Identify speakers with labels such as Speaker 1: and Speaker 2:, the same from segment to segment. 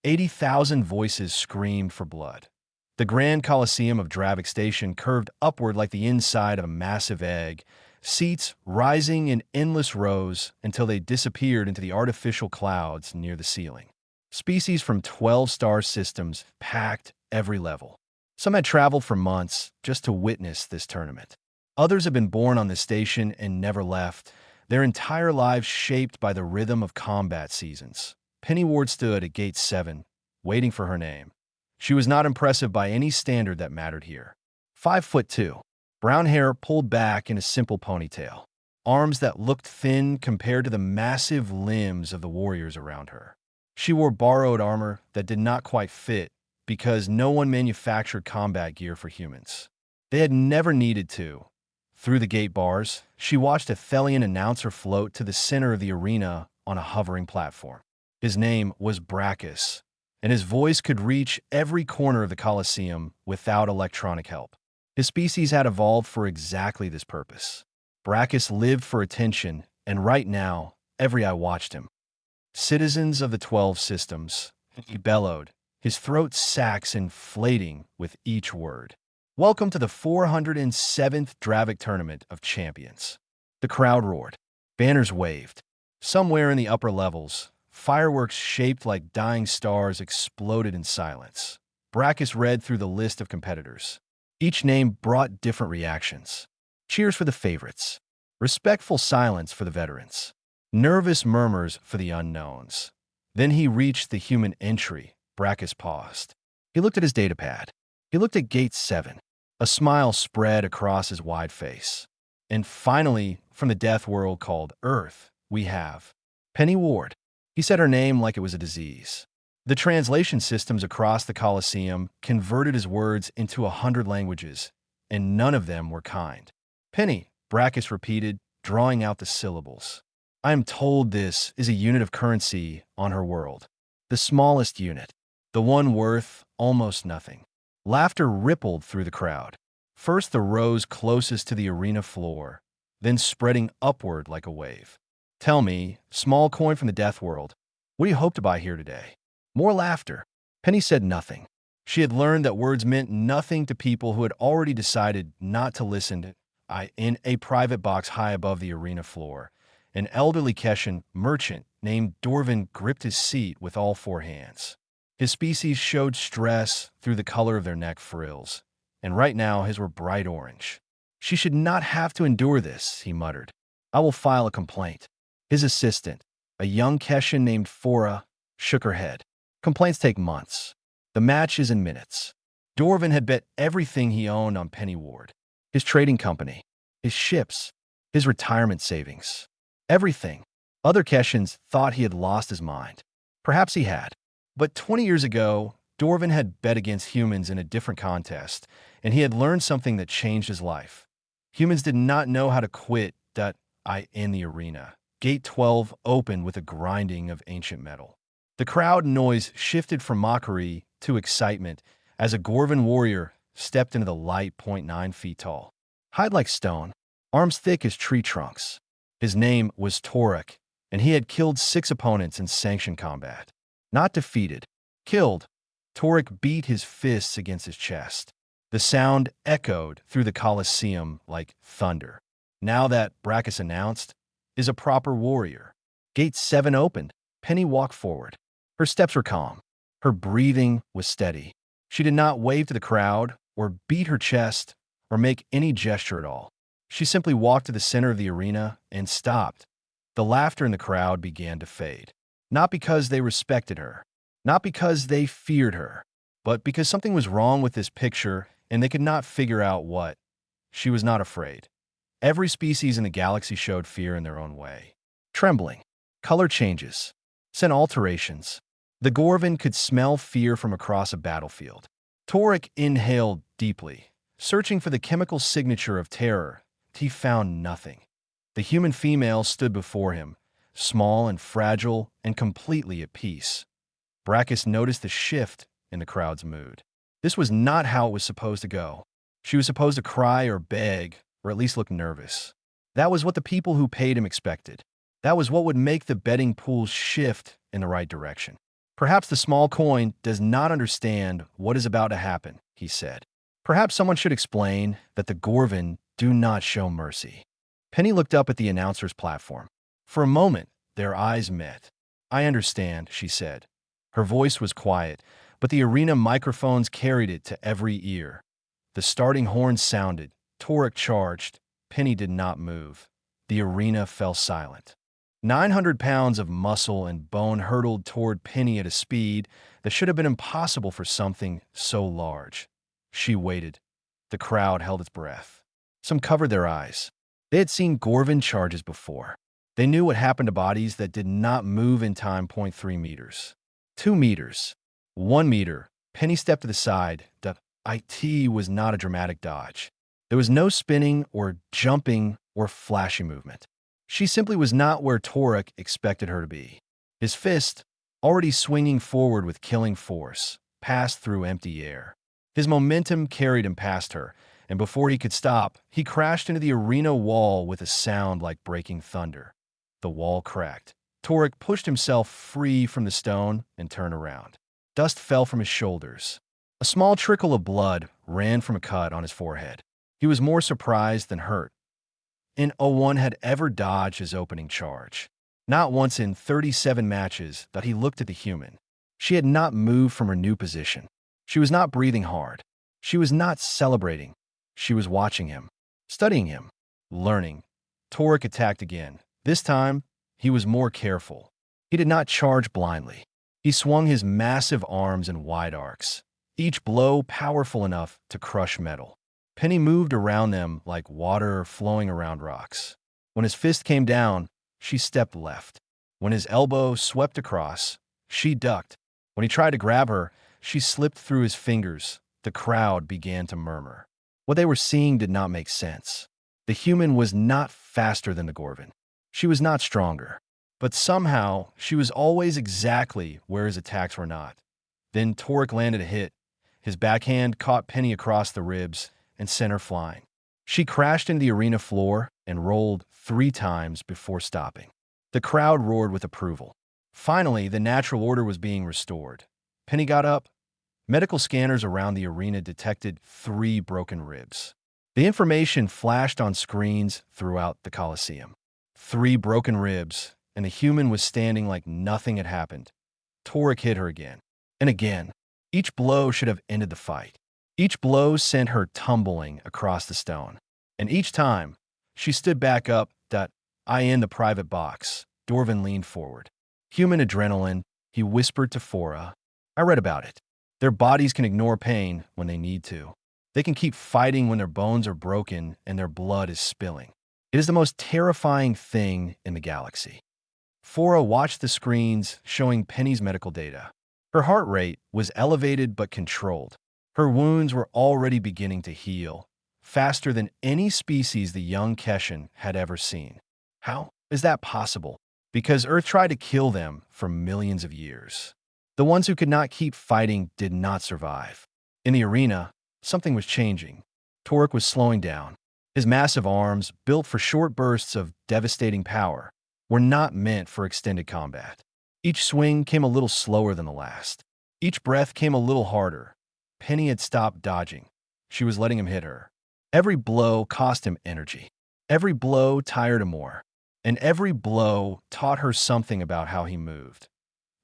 Speaker 1: 80,000 voices screamed for blood. The Grand Colosseum of Dravik Station curved upward like the inside of a massive egg, seats rising in endless rows until they disappeared into the artificial clouds near the ceiling. Species from 12 star systems packed every level. Some had traveled for months just to witness this tournament. Others had been born on the station and never left, their entire lives shaped by the rhythm of combat seasons. Penny Ward stood at Gate 7, waiting for her name. She was not impressive by any standard that mattered here. 5'2", brown hair pulled back in a simple ponytail, arms that looked thin compared to the massive limbs of the warriors around her. She wore borrowed armor that did not quite fit because no one manufactured combat gear for humans. They had never needed to. Through the gate bars, she watched a Thelian announcer float to the center of the arena on a hovering platform. His name was Brachus, and his voice could reach every corner of the Colosseum without electronic help. His species had evolved for exactly this purpose. Brachus lived for attention, and right now, every eye watched him. Citizens of the 12 systems, he bellowed, his throat sacs inflating with each word. Welcome to the 407th Dravik Tournament of Champions. The crowd roared. Banners waved. Somewhere in the upper levels, fireworks shaped like dying stars exploded in silence. Brachus read through the list of competitors. Each name brought different reactions. Cheers for the favorites. Respectful silence for the veterans. Nervous murmurs for the unknowns. Then he reached the human entry. Brachus paused. He looked at his datapad. He looked at Gate 7. A smile spread across his wide face. And finally, from the death world called Earth, we have Penny Ward. He said her name like it was a disease. The translation systems across the Colosseum converted his words into 100 languages, and none of them were kind. Penny, Brachus repeated, drawing out the syllables. I am told this is a unit of currency on her world. The smallest unit. The one worth almost nothing. Laughter rippled through the crowd. First the rows closest to the arena floor, then spreading upward like a wave. Tell me, small coin from the death world, what do you hope to buy here today? More laughter. Penny said nothing. She had learned that words meant nothing to people who had already decided not to listen. In a private box high above the arena floor, an elderly Keshan merchant named Dorvin gripped his seat with all four hands. His species showed stress through the color of their neck frills, and right now his were bright orange. She should not have to endure this, he muttered. I will file a complaint. His assistant, a young Keshan named Fora, shook her head. Complaints take months. The match is in minutes. Dorvin had bet everything he owned on Penny Ward. His trading company, his ships, his retirement savings. Everything. Other Keshans thought he had lost his mind. Perhaps he had. But 20 years ago, Dorvin had bet against humans in a different contest, and he had learned something that changed his life. Humans did not know how to quit in the arena. Gate 12 opened with a grinding of ancient metal. The crowd noise shifted from mockery to excitement as a Gorvan warrior stepped into the light 0.9 feet tall. Hide like stone, arms thick as tree trunks. His name was Torek, and he had killed 6 opponents in sanctioned combat. Not defeated, killed. Torek beat his fists against his chest. The sound echoed through the Colosseum like thunder. Now that, Brachus announced, is a proper warrior. Gate 7 opened. Penny walked forward. Her steps were calm. Her breathing was steady. She did not wave to the crowd or beat her chest or make any gesture at all. She simply walked to the center of the arena and stopped. The laughter in the crowd began to fade. Not because they respected her, not because they feared her, but because something was wrong with this picture and they could not figure out what. She was not afraid. Every species in the galaxy showed fear in their own way. Trembling, color changes, scent alterations. The Gorvan could smell fear from across a battlefield. Torek inhaled deeply, searching for the chemical signature of terror. He found nothing. The human female stood before him, small and fragile and completely at peace. Brachus noticed the shift in the crowd's mood. This was not how it was supposed to go. She was supposed to cry or beg, or at least look nervous. That was what the people who paid him expected. That was what would make the betting pools shift in the right direction. Perhaps the small coin does not understand what is about to happen, he said. Perhaps someone should explain that the Gorvin do not show mercy. Penny looked up at the announcer's platform. For a moment, their eyes met. I understand, she said. Her voice was quiet, but the arena microphones carried it to every ear. The starting horn sounded. Torek charged. Penny did not move. The arena fell silent. 900 pounds of muscle and bone hurtled toward Penny at a speed that should have been impossible for something so large. She waited. The crowd held its breath. Some covered their eyes. They had seen Gorvin charges before. They knew what happened to bodies that did not move in time. 0.3 meters. 2 meters. 1 meter. Penny stepped to the side. The IT was not a dramatic dodge. There was no spinning or jumping or flashy movement. She simply was not where Torek expected her to be. His fist, already swinging forward with killing force, passed through empty air. His momentum carried him past her, and before he could stop, he crashed into the arena wall with a sound like breaking thunder. The wall cracked. Torek pushed himself free from the stone and turned around. Dust fell from his shoulders. A small trickle of blood ran from a cut on his forehead. He was more surprised than hurt. No one had ever dodged his opening charge. Not once in 37 matches that he looked at the human. She had not moved from her new position. She was not breathing hard. She was not celebrating. She was watching him, studying him, learning. Torek attacked again. This time, he was more careful. He did not charge blindly. He swung his massive arms in wide arcs, each blow powerful enough to crush metal. Penny moved around them like water flowing around rocks. When his fist came down, she stepped left. When his elbow swept across, she ducked. When he tried to grab her, she slipped through his fingers. The crowd began to murmur. What they were seeing did not make sense. The human was not faster than the Gorvin. She was not stronger. But somehow, she was always exactly where his attacks were not. Then Torek landed a hit. His backhand caught Penny across the ribs and sent her flying. She crashed into the arena floor and rolled 3 times before stopping. The crowd roared with approval. Finally, the natural order was being restored. Penny got up. Medical scanners around the arena detected 3 broken ribs. The information flashed on screens throughout the Coliseum. 3 broken ribs, and the human was standing like nothing had happened. Torek hit her again and again. Each blow should have ended the fight. Each blow sent her tumbling across the stone. And each time, she stood back up. I in the private box. Dorvin leaned forward. Human adrenaline, he whispered to Fora. I read about it. Their bodies can ignore pain when they need to. They can keep fighting when their bones are broken and their blood is spilling. It is the most terrifying thing in the galaxy. Fora watched the screens showing Penny's medical data. Her heart rate was elevated but controlled. Her wounds were already beginning to heal, faster than any species the young Keshan had ever seen. How is that possible? Because Earth tried to kill them for millions of years. The ones who could not keep fighting did not survive. In the arena, something was changing. Torek was slowing down. His massive arms, built for short bursts of devastating power, were not meant for extended combat. Each swing came a little slower than the last. Each breath came a little harder. Penny had stopped dodging. She was letting him hit her. Every blow cost him energy. Every blow tired him more. And every blow taught her something about how he moved.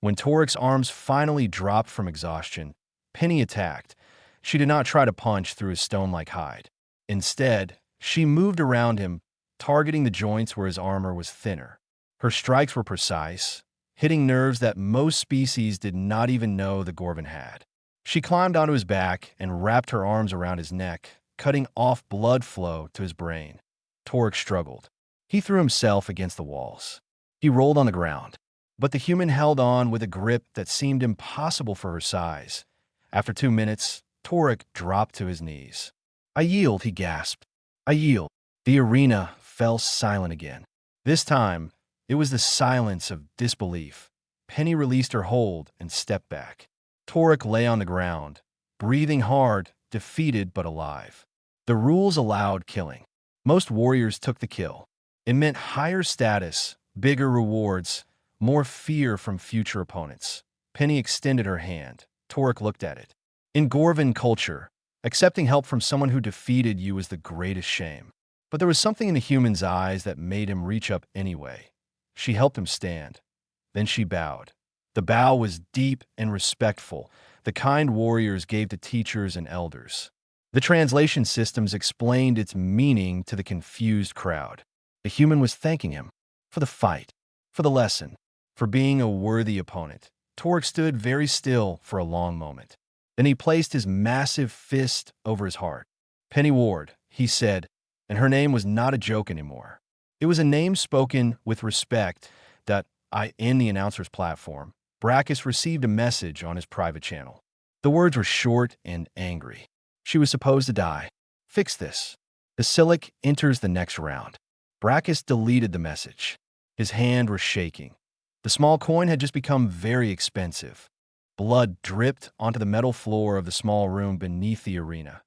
Speaker 1: When Torek's arms finally dropped from exhaustion, Penny attacked. She did not try to punch through his stone-like hide. Instead, she moved around him, targeting the joints where his armor was thinner. Her strikes were precise, hitting nerves that most species did not even know the Gorvin had. She climbed onto his back and wrapped her arms around his neck, cutting off blood flow to his brain. Torek struggled. He threw himself against the walls. He rolled on the ground. But the human held on with a grip that seemed impossible for her size. After 2 minutes, Torek dropped to his knees. I yield, he gasped. I yield. The arena fell silent again. This time, it was the silence of disbelief. Penny released her hold and stepped back. Torek lay on the ground, breathing hard, defeated but alive. The rules allowed killing. Most warriors took the kill. It meant higher status, bigger rewards, more fear from future opponents. Penny extended her hand. Torek looked at it. In Gorvan culture, accepting help from someone who defeated you was the greatest shame. But there was something in the human's eyes that made him reach up anyway. She helped him stand. Then she bowed. The bow was deep and respectful, the kind warriors gave to teachers and elders. The translation systems explained its meaning to the confused crowd. The human was thanking him for the fight, for the lesson, for being a worthy opponent. Torek stood very still for a long moment. Then he placed his massive fist over his heart. Penny Ward, he said, and her name was not a joke anymore. It was a name spoken with respect that in the announcer's platform, Brackus received a message on his private channel. The words were short and angry. She was supposed to die. Fix this. The Silic enters the next round. Brackus deleted the message. His hand was shaking. The small coin had just become very expensive. Blood dripped onto the metal floor of the small room beneath the arena.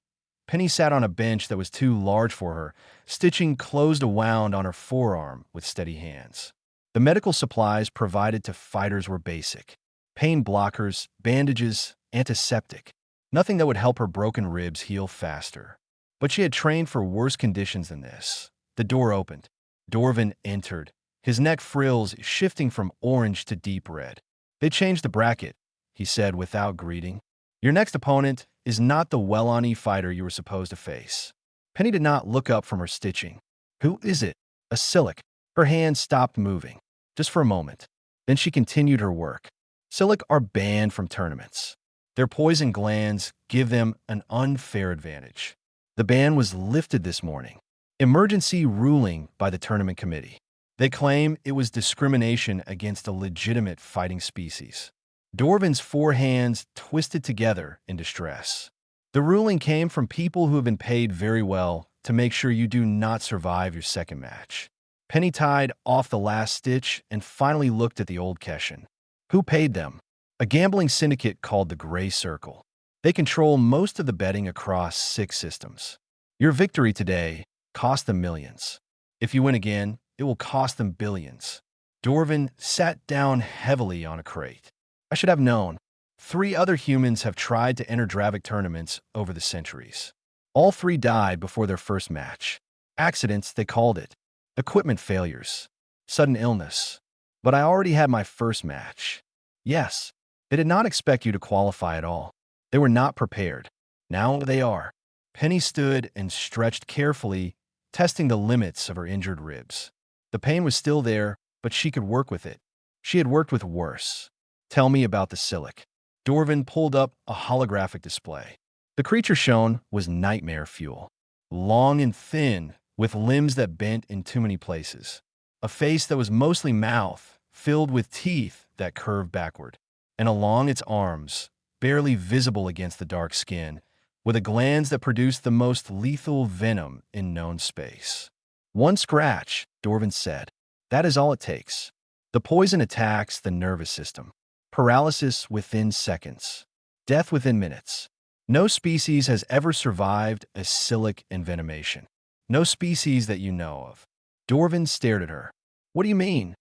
Speaker 1: Penny sat on a bench that was too large for her, stitching closed a wound on her forearm with steady hands. The medical supplies provided to fighters were basic. Pain blockers, bandages, antiseptic. Nothing that would help her broken ribs heal faster. But she had trained for worse conditions than this. The door opened. Dorvan entered, his neck frills shifting from orange to deep red. They changed the bracket, he said without greeting. Your next opponent is not the Wellani fighter you were supposed to face. Penny did not look up from her stitching. Who is it? A Silic. Her hand stopped moving, just for a moment. Then she continued her work. Silic are banned from tournaments. Their poison glands give them an unfair advantage. The ban was lifted this morning. Emergency ruling by the tournament committee. They claim it was discrimination against a legitimate fighting species. Dorvan's four hands twisted together in distress. The ruling came from people who have been paid very well to make sure you do not survive your second match. Penny tied off the last stitch and finally looked at the old Keshin. Who paid them? A gambling syndicate called the Gray Circle. They control most of the betting across 6 systems. Your victory today cost them millions. If you win again, it will cost them billions. Dorvan sat down heavily on a crate. I should have known. 3 other humans have tried to enter Dravik tournaments over the centuries. All 3 died before their first match. Accidents, they called it. Equipment failures. Sudden illness. But I already had my first match. Yes, they did not expect you to qualify at all. They were not prepared. Now they are. Penny stood and stretched carefully, testing the limits of her injured ribs. The pain was still there, but she could work with it. She had worked with worse. Tell me about the Silic. Dorvan pulled up a holographic display. The creature shown was nightmare fuel. Long and thin, with limbs that bent in too many places. A face that was mostly mouth, filled with teeth that curved backward. And along its arms, barely visible against the dark skin, were the glands that produced the most lethal venom in known space. One scratch, Dorvan said. That is all it takes. The poison attacks the nervous system. Paralysis within seconds. Death within minutes. No species has ever survived a Silic envenomation. No species that you know of. Dorvan stared at her. What do you mean?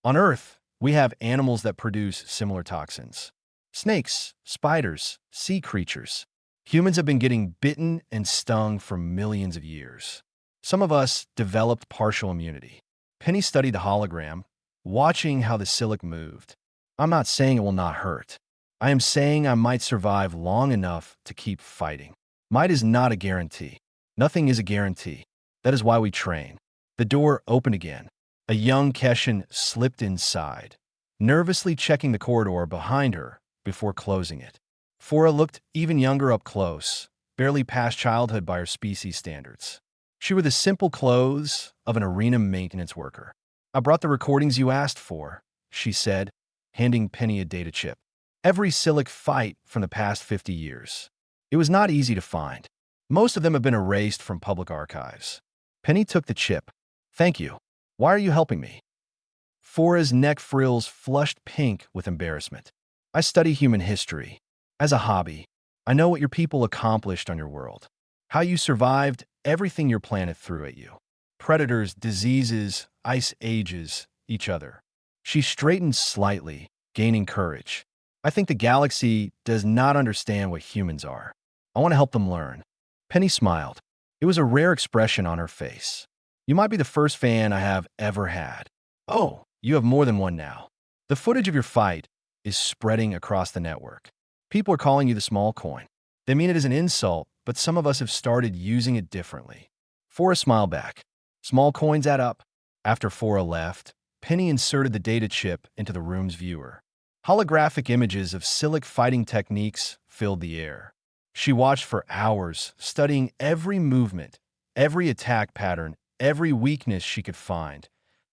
Speaker 1: On Earth, we have animals that produce similar toxins. Snakes, spiders, sea creatures. Humans have been getting bitten and stung for millions of years. Some of us developed partial immunity. Penny studied the hologram, watching how the Silic moved. I'm not saying it will not hurt. I am saying I might survive long enough to keep fighting. Might is not a guarantee. Nothing is a guarantee. That is why we train. The door opened again. A young Keshin slipped inside, nervously checking the corridor behind her before closing it. Fora looked even younger up close, barely past childhood by her species standards. She wore the simple clothes of an arena maintenance worker. I brought the recordings you asked for, she said, handing Penny a data chip. Every Silic fight from the past 50 years. It was not easy to find. Most of them have been erased from public archives. Penny took the chip. Thank you. Why are you helping me? Fora's neck frills flushed pink with embarrassment. I study human history. As a hobby, I know what your people accomplished on your world. How you survived everything your planet threw at you. Predators, diseases, ice ages, each other. She straightened slightly, gaining courage. I think the galaxy does not understand what humans are. I want to help them learn. Penny smiled. It was a rare expression on her face. You might be the first fan I have ever had. Oh, you have more than one now. The footage of your fight is spreading across the network. People are calling you the small coin. They mean it as an insult, but some of us have started using it differently. Forrest smiled back. Small coins add up. After Fora left, Penny inserted the data chip into the room's viewer. Holographic images of Silic fighting techniques filled the air. She watched for hours, studying every movement, every attack pattern, every weakness she could find.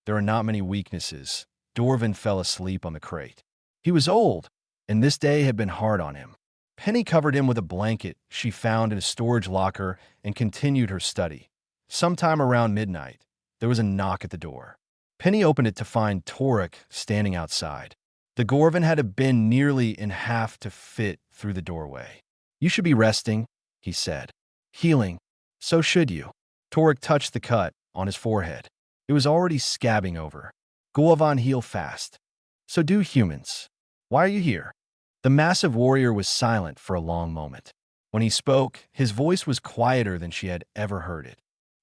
Speaker 1: There are not many weaknesses. Dorvin fell asleep on the crate. He was old, and this day had been hard on him. Penny covered him with a blanket she found in a storage locker and continued her study. Sometime around midnight, there was a knock at the door. Penny opened it to find Torek standing outside. The Gorvin had been nearly in half to fit through the doorway. You should be resting, he said. Healing. So should you. Torek touched the cut on his forehead. It was already scabbing over. Gorvan heal fast. So do humans. Why are you here? The massive warrior was silent for a long moment. When he spoke, his voice was quieter than she had ever heard it.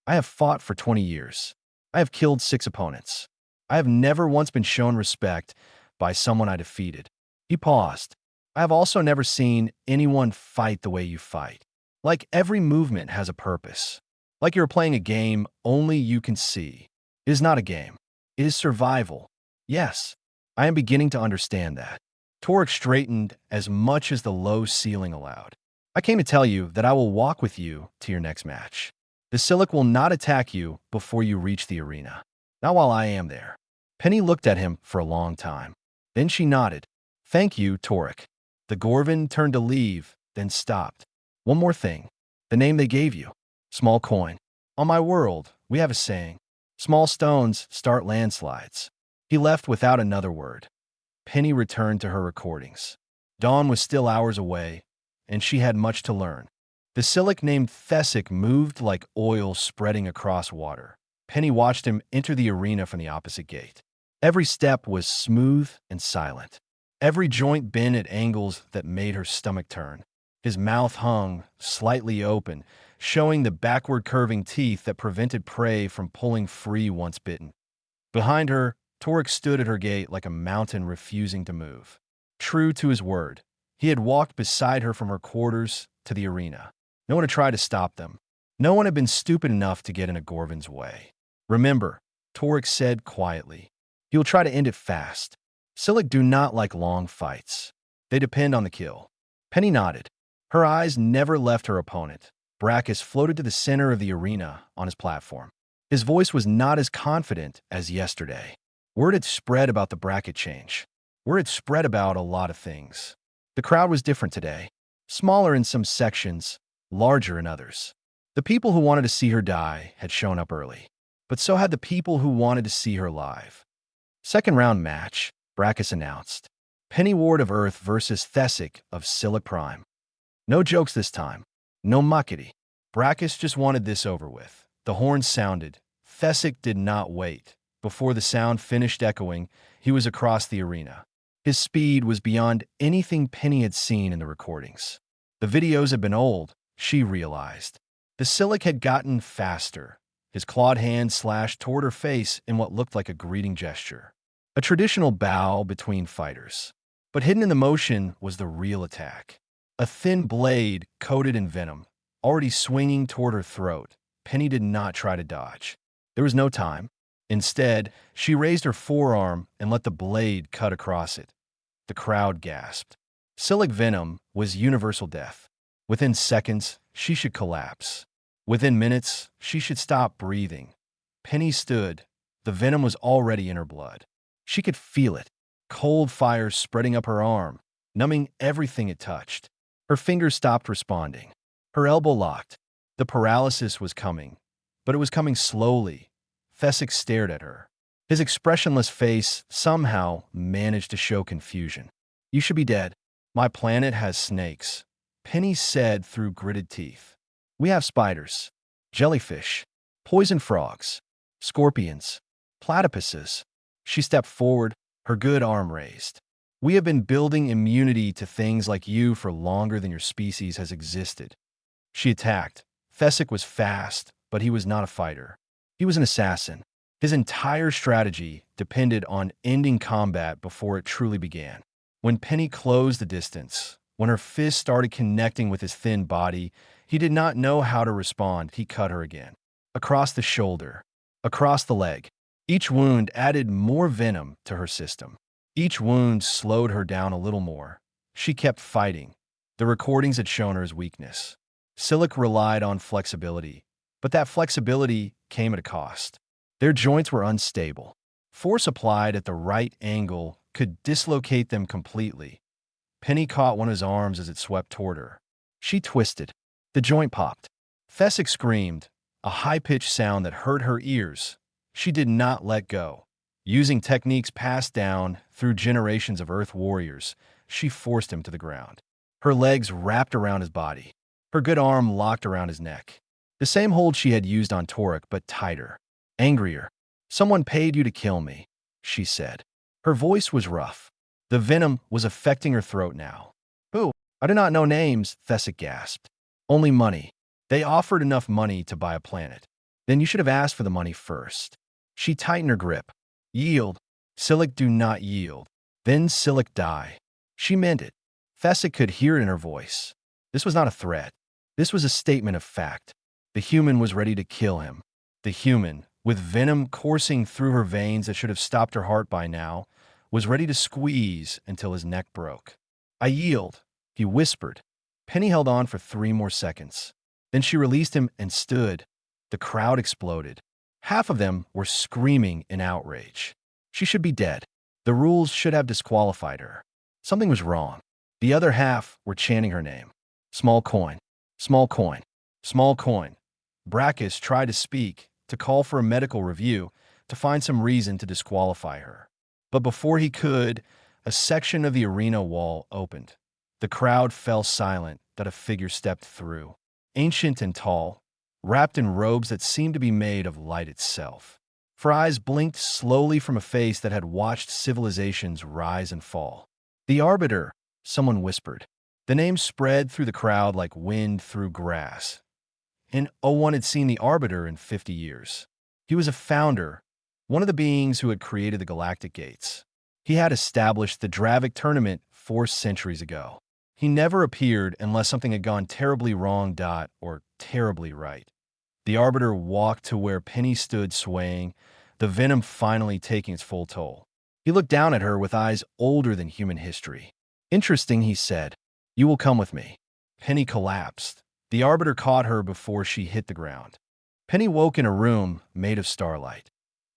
Speaker 1: I have fought for 20 years. I have killed 6 opponents. I have never once been shown respect by someone I defeated. He paused. I have also never seen anyone fight the way you fight. Like every movement has a purpose. Like you're playing a game only you can see. It is not a game. It is survival. Yes, I am beginning to understand that. Torek straightened as much as the low ceiling allowed. I came to tell you that I will walk with you to your next match. The Silic will not attack you before you reach the arena. Not while I am there. Penny looked at him for a long time. Then she nodded. Thank you, Torek. The Gorvin turned to leave, then stopped. One more thing. The name they gave you. Small coin. On my world, we have a saying. Small stones start landslides. He left without another word. Penny returned to her recordings. Dawn was still hours away, and she had much to learn. The Silic named Thesic moved like oil spreading across water. Penny watched him enter the arena from the opposite gate. Every step was smooth and silent. Every joint bent at angles that made her stomach turn. His mouth hung, slightly open, showing the backward curving teeth that prevented prey from pulling free once bitten. Behind her, Torek stood at her gate like a mountain refusing to move. True to his word, he had walked beside her from her quarters to the arena. No one had tried to stop them. No one had been stupid enough to get in a Gorvin's way. Remember, Torek said quietly, he will try to end it fast. Silic do not like long fights. They depend on the kill. Penny nodded. Her eyes never left her opponent. Brachus floated to the center of the arena on his platform. His voice was not as confident as yesterday. Word had spread about the bracket change. Word had spread about a lot of things. The crowd was different today. Smaller in some sections, larger in others. The people who wanted to see her die had shown up early. But so had the people who wanted to see her live. Second round match, Brachus announced. Penny Ward of Earth versus Thesic of Silic Prime. No jokes this time. No muckety. Brachus just wanted this over with. The horn sounded. Thesic did not wait. Before the sound finished echoing, he was across the arena. His speed was beyond anything Penny had seen in the recordings. The videos had been old, she realized. The Silic had gotten faster. His clawed hand slashed toward her face in what looked like a greeting gesture. A traditional bow between fighters. But hidden in the motion was the real attack. A thin blade coated in venom, already swinging toward her throat. Penny did not try to dodge. There was no time. Instead, she raised her forearm and let the blade cut across it. The crowd gasped. Silic venom was universal death. Within seconds, she should collapse. Within minutes, she should stop breathing. Penny stood. The venom was already in her blood. She could feel it. Cold fire spreading up her arm, numbing everything it touched. Her fingers stopped responding. Her elbow locked. The paralysis was coming, but it was coming slowly. Thesic stared at her. His expressionless face somehow managed to show confusion. You should be dead. My planet has snakes, Penny said through gritted teeth. We have spiders, jellyfish, poison frogs, scorpions, platypuses. She stepped forward, her good arm raised. We have been building immunity to things like you for longer than your species has existed. She attacked. Thesic was fast, but he was not a fighter. He was an assassin. His entire strategy depended on ending combat before it truly began. When Penny closed the distance, when her fist started connecting with his thin body, he did not know how to respond. He cut her again. Across the shoulder, across the leg. Each wound added more venom to her system. Each wound slowed her down a little more. She kept fighting. The recordings had shown her his weakness. Silic relied on flexibility, but that flexibility came at a cost. Their joints were unstable. Force applied at the right angle could dislocate them completely. Penny caught one of his arms as it swept toward her. She twisted. The joint popped. Thesic screamed, a high-pitched sound that hurt her ears. She did not let go. Using techniques passed down through generations of Earth warriors, she forced him to the ground. Her legs wrapped around his body. Her good arm locked around his neck. The same hold she had used on Torek, but tighter. Angrier. "Someone paid you to kill me," she said. Her voice was rough. The venom was affecting her throat now. "Who? I do not know names," Thesic gasped. "Only money. They offered enough money to buy a planet. Then you should have asked for the money first." She tightened her grip. "Yield. Silic, do not yield. Then Silic die." She meant it. Thesic could hear it in her voice. This was not a threat. This was a statement of fact. The human was ready to kill him. The human, with venom coursing through her veins that should have stopped her heart by now, was ready to squeeze until his neck broke. "I yield," he whispered. Penny held on for 3 more seconds. Then she released him and stood. The crowd exploded. Half of them were screaming in outrage. She should be dead. The rules should have disqualified her. Something was wrong. The other half were chanting her name. "Small coin. Small coin. Small coin." Brackus tried to speak, to call for a medical review, to find some reason to disqualify her. But before he could, a section of the arena wall opened. The crowd fell silent that a figure stepped through. Ancient and tall, wrapped in robes that seemed to be made of light itself. Her eyes blinked slowly from a face that had watched civilizations rise and fall. "The Arbiter," someone whispered. The name spread through the crowd like wind through grass. And no one had seen the Arbiter in 50 years. He was a founder, one of the beings who had created the Galactic Gates. He had established the Dravik tournament 4 centuries ago. He never appeared unless something had gone terribly wrong or terribly right. The Arbiter walked to where Penny stood swaying, the venom finally taking its full toll. He looked down at her with eyes older than human history. "Interesting," he said. "You will come with me." Penny collapsed. The Arbiter caught her before she hit the ground. Penny woke in a room made of starlight.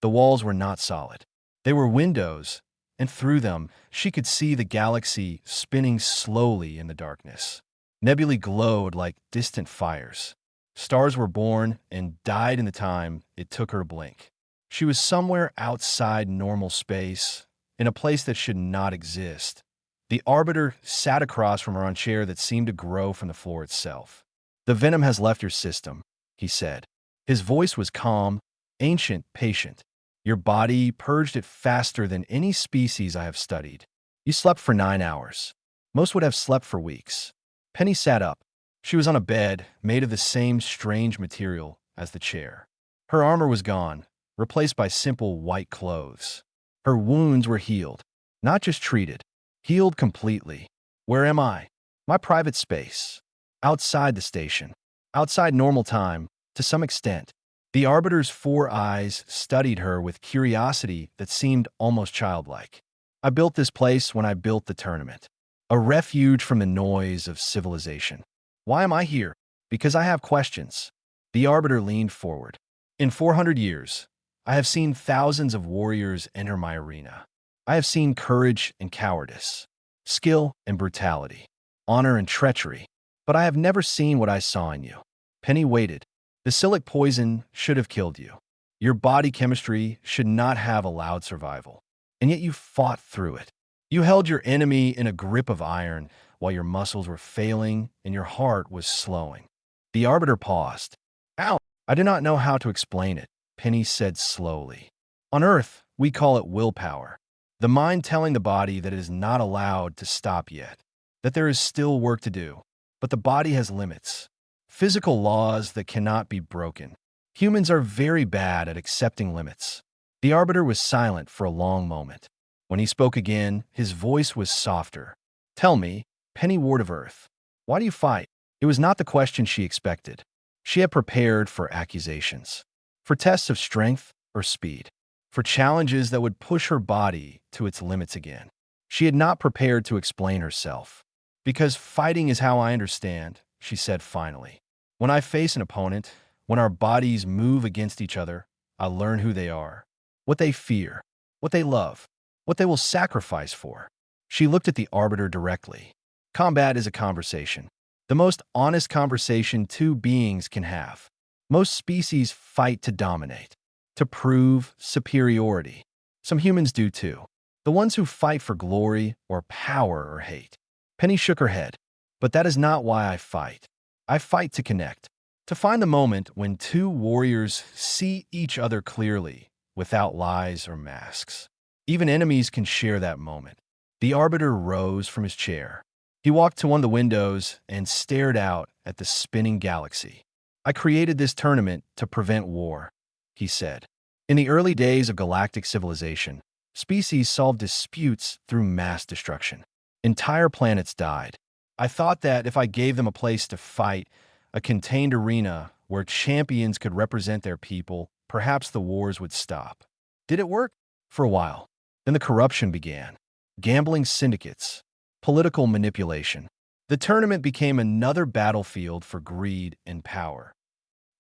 Speaker 1: The walls were not solid. They were windows, and through them she could see the galaxy spinning slowly in the darkness. Nebulae glowed like distant fires. Stars were born and died in the time it took her to blink. She was somewhere outside normal space, in a place that should not exist. The Arbiter sat across from her on a chair that seemed to grow from the floor itself. "The venom has left your system," he said. His voice was calm, ancient, patient. "Your body purged it faster than any species I have studied. You slept for 9 hours. Most would have slept for weeks." Penny sat up. She was on a bed made of the same strange material as the chair. Her armor was gone, replaced by simple white clothes. Her wounds were healed, not just treated, healed completely. "Where am I?" "My private space. Outside the station. Outside normal time, to some extent." The Arbiter's 4 eyes studied her with curiosity that seemed almost childlike. "I built this place when I built the tournament. A refuge from the noise of civilization. Why am I here? Because I have questions." The Arbiter leaned forward. "In 400 years, I have seen thousands of warriors enter my arena. I have seen courage and cowardice, skill and brutality, honor and treachery. But I have never seen what I saw in you." Penny waited. "The Silic poison should have killed you. Your body chemistry should not have allowed survival. And yet you fought through it. You held your enemy in a grip of iron while your muscles were failing and your heart was slowing." The Arbiter paused. "Ow! I do not know how to explain it," Penny said slowly. "On Earth, we call it willpower. The mind telling the body that it is not allowed to stop yet, that there is still work to do. But the body has limits, physical laws that cannot be broken. Humans are very bad at accepting limits. The Arbiter was silent for a long moment. When he spoke again, his voice was softer. Tell me, Penny Ward of Earth, why do you fight? It was not the question she expected. She had prepared for accusations, for tests of strength or speed, for challenges that would push her body to its limits again. She had not prepared to explain herself. Because fighting is how I understand, she said finally. When I face an opponent, when our bodies move against each other, I learn who they are, what they fear, what they love, what they will sacrifice for. She looked at the Arbiter directly. Combat is a conversation. The most honest conversation two beings can have. Most species fight to dominate, to prove superiority. Some humans do too. The ones who fight for glory or power or hate. Penny shook her head. But that is not why I fight. I fight to connect, to find the moment when two warriors see each other clearly, without lies or masks. Even enemies can share that moment. The Arbiter rose from his chair. He walked to one of the windows and stared out at the spinning galaxy. I created this tournament to prevent war, he said. In the early days of galactic civilization, species solved disputes through mass destruction. Entire planets died. I thought that if I gave them a place to fight, a contained arena where champions could represent their people, perhaps the wars would stop. Did it work? For a while. Then the corruption began. Gambling syndicates, political manipulation. The tournament became another battlefield for greed and power.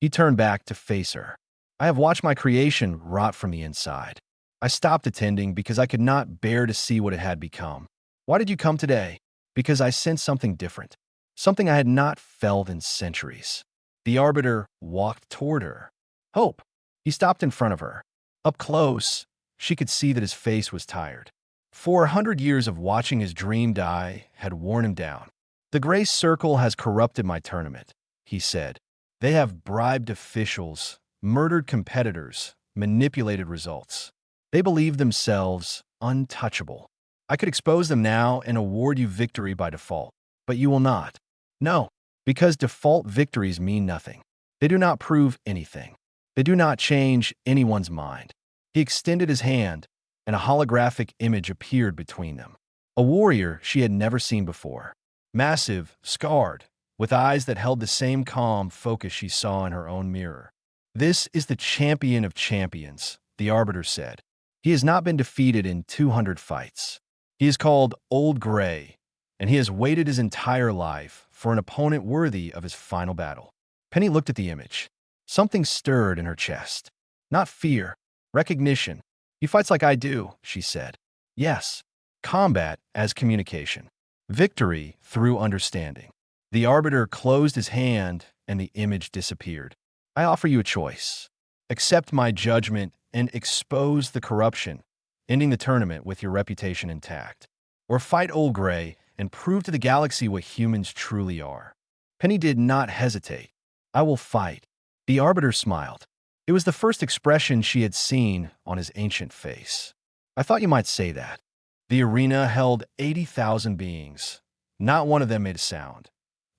Speaker 1: He turned back to face her. I have watched my creation rot from the inside. I stopped attending because I could not bear to see what it had become. Why did you come today? Because I sensed something different, something I had not felt in centuries. The Arbiter walked toward her. Hope. He stopped in front of her. Up close, she could see that his face was tired. 400 years of watching his dream die had worn him down. The Gray Circle has corrupted my tournament, he said. They have bribed officials, murdered competitors, manipulated results. They believe themselves untouchable. I could expose them now and award you victory by default, but you will not. No, because default victories mean nothing. They do not prove anything. They do not change anyone's mind. He extended his hand, and a holographic image appeared between them. A warrior she had never seen before. Massive, scarred, with eyes that held the same calm focus she saw in her own mirror. This is the champion of champions, the Arbiter said. He has not been defeated in 200 fights. He is called Old Gray, and he has waited his entire life for an opponent worthy of his final battle. Penny looked at the image. Something stirred in her chest. Not fear, recognition. He fights like I do, she said. Yes, combat as communication. Victory through understanding. The Arbiter closed his hand and the image disappeared. I offer you a choice. Accept my judgment and expose the corruption, ending the tournament with your reputation intact. Or fight Old Gray and prove to the galaxy what humans truly are. Penny did not hesitate. I will fight. The Arbiter smiled. It was the first expression she had seen on his ancient face. I thought you might say that. The arena held 80,000 beings. Not one of them made a sound.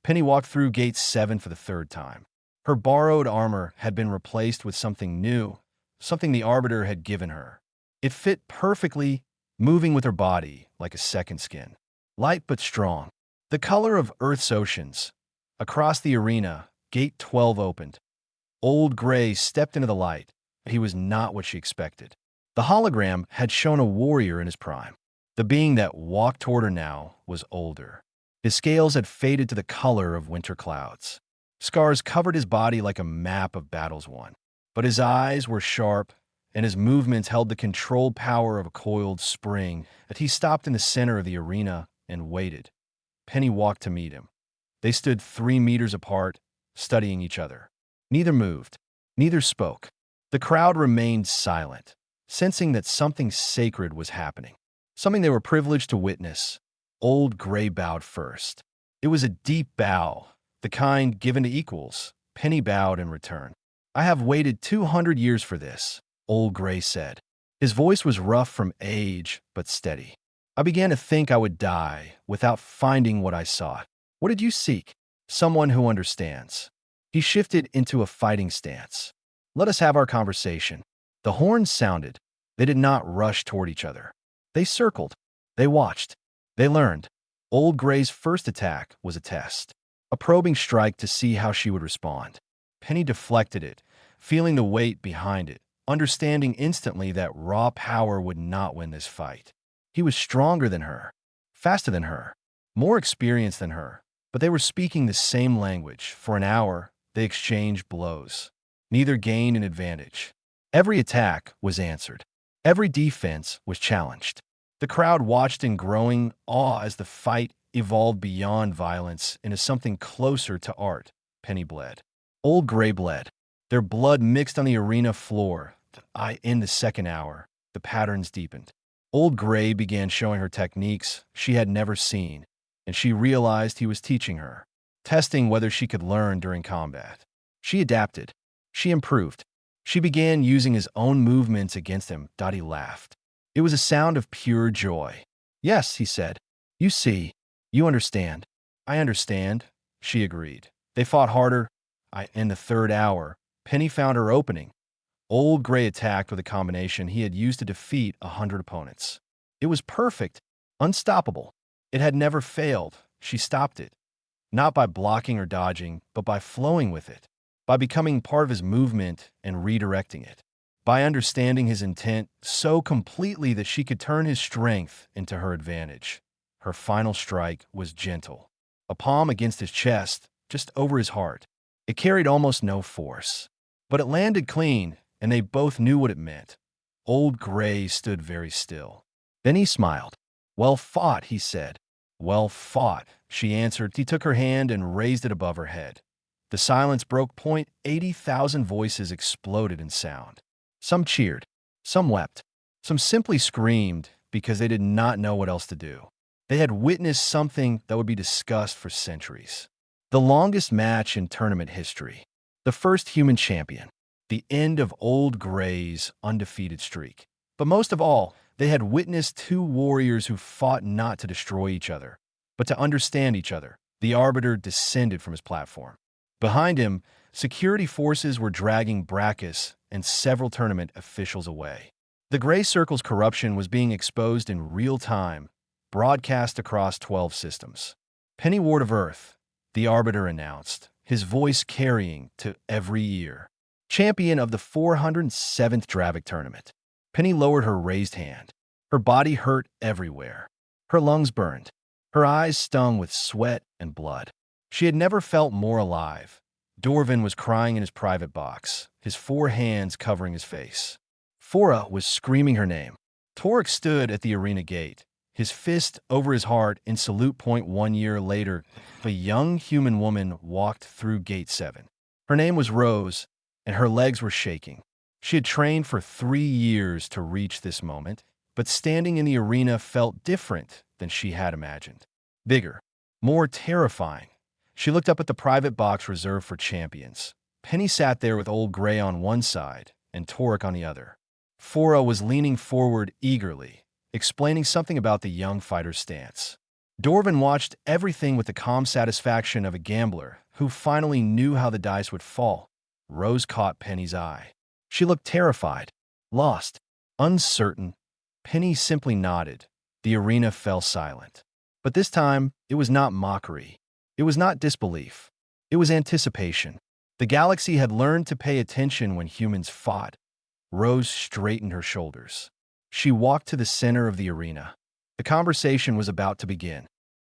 Speaker 1: Penny walked through Gate 7 for the third time. Her borrowed armor had been replaced with something new, something the Arbiter had given her. It fit perfectly, moving with her body like a second skin. Light but strong. The color of Earth's oceans. Across the arena, Gate 12 opened. Old Gray stepped into the light, but he was not what she expected. The hologram had shown a warrior in his prime. The being that walked toward her now was older. His scales had faded to the color of winter clouds. Scars covered his body like a map of battles won. But his eyes were sharp, and his movements held the controlled power of a coiled spring. As he stopped in the center of the arena and waited. Penny walked to meet him. They stood 3 meters apart, studying each other. Neither moved. Neither spoke. The crowd remained silent, sensing that something sacred was happening. Something they were privileged to witness. Old Gray bowed first. It was a deep bow, the kind given to equals. Penny bowed in return. I have waited 200 years for this, Old Gray said. His voice was rough from age, but steady. I began to think I would die without finding what I sought. What did you seek? Someone who understands. He shifted into a fighting stance. Let us have our conversation. The horns sounded. They did not rush toward each other. They circled. They watched. They learned. Old Gray's first attack was a test, a probing strike to see how she would respond. Penny deflected it, feeling the weight behind it, understanding instantly that raw power would not win this fight. He was stronger than her, faster than her, more experienced than her, but they were speaking the same language. For an hour, they exchanged blows. Neither gained an advantage. Every attack was answered. Every defense was challenged. The crowd watched in growing awe as the fight evolved beyond violence into something closer to art. Penny bled. Old Gray bled. Their blood mixed on the arena floor. In the second hour, the patterns deepened. Old Gray began showing her techniques she had never seen, and she realized he was teaching her, testing whether she could learn during combat. She adapted. She improved. She began using his own movements against him. He laughed. It was a sound of pure joy. Yes, he said. You see. You understand. I understand, she agreed. They fought harder. In the third hour, Penny found her opening. Old Gray attacked with a combination he had used to defeat 100 opponents. It was perfect, unstoppable. It had never failed. She stopped it, not by blocking or dodging, but by flowing with it, by becoming part of his movement and redirecting it, by understanding his intent so completely that she could turn his strength into her advantage. Her final strike was gentle, a palm against his chest, just over his heart. It carried almost no force, but it landed clean, and they both knew what it meant. Old Gray stood very still. Then he smiled. Well fought, he said. Well fought, she answered. He took her hand and raised it above her head. The silence broke point. 80,000 voices exploded in sound. Some cheered. Some wept. Some simply screamed because they did not know what else to do. They had witnessed something that would be discussed for centuries. The longest match in tournament history. The first human champion. The end of Old Gray's undefeated streak. But most of all, they had witnessed two warriors who fought not to destroy each other, but to understand each other. The Arbiter descended from his platform. Behind him, security forces were dragging Brackus and several tournament officials away. The Gray Circle's corruption was being exposed in real time, broadcast across 12 systems. Penny Ward of Earth, the Arbiter announced, his voice carrying to every ear. Champion of the 407th Dravik tournament. Penny lowered her raised hand. Her body hurt everywhere. Her lungs burned. Her eyes stung with sweat and blood. She had never felt more alive. Dorvin was crying in his private box, his 4 hands covering his face. Fora was screaming her name. Torek stood at the arena gate, his fist over his heart in salute point. 1 year later, a young human woman walked through Gate 7. Her name was Rose, and her legs were shaking. She had trained for 3 years to reach this moment, but standing in the arena felt different than she had imagined. Bigger, more terrifying. She looked up at the private box reserved for champions. Penny sat there with Old Gray on one side and Torek on the other. Fora was leaning forward eagerly, explaining something about the young fighter's stance. Dorvin watched everything with the calm satisfaction of a gambler who finally knew how the dice would fall. Rose caught Penny's eye. She looked terrified, lost, uncertain. Penny simply nodded. The arena fell silent. But this time, it was not mockery. It was not disbelief. It was anticipation. The galaxy had learned to pay attention when humans fought. Rose straightened her shoulders. She walked to the center of the arena. The conversation was about to begin.